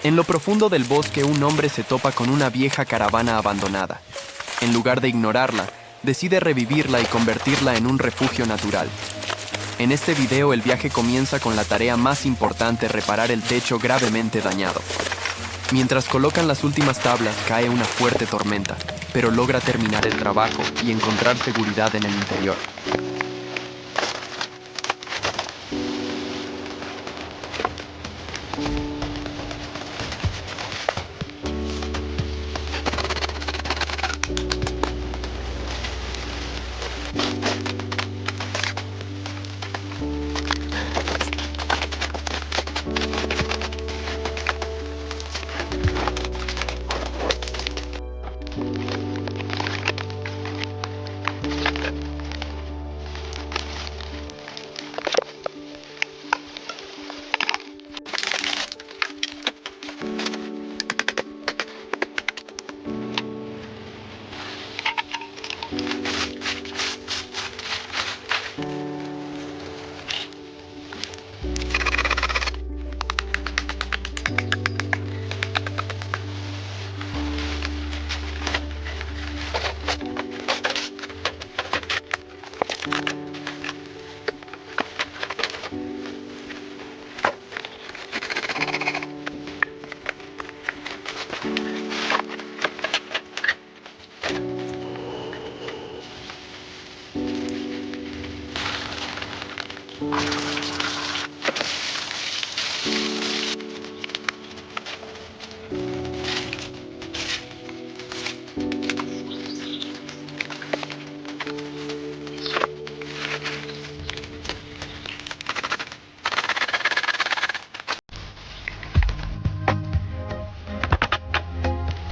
En lo profundo del bosque, un hombre se topa con una vieja caravana abandonada. En lugar de ignorarla, decide revivirla y convertirla en un refugio natural. En este video el viaje comienza con la tarea más importante: reparar el techo gravemente dañado. Mientras colocan las últimas tablas, cae una fuerte tormenta, pero logra terminar el trabajo y encontrar seguridad en el interior.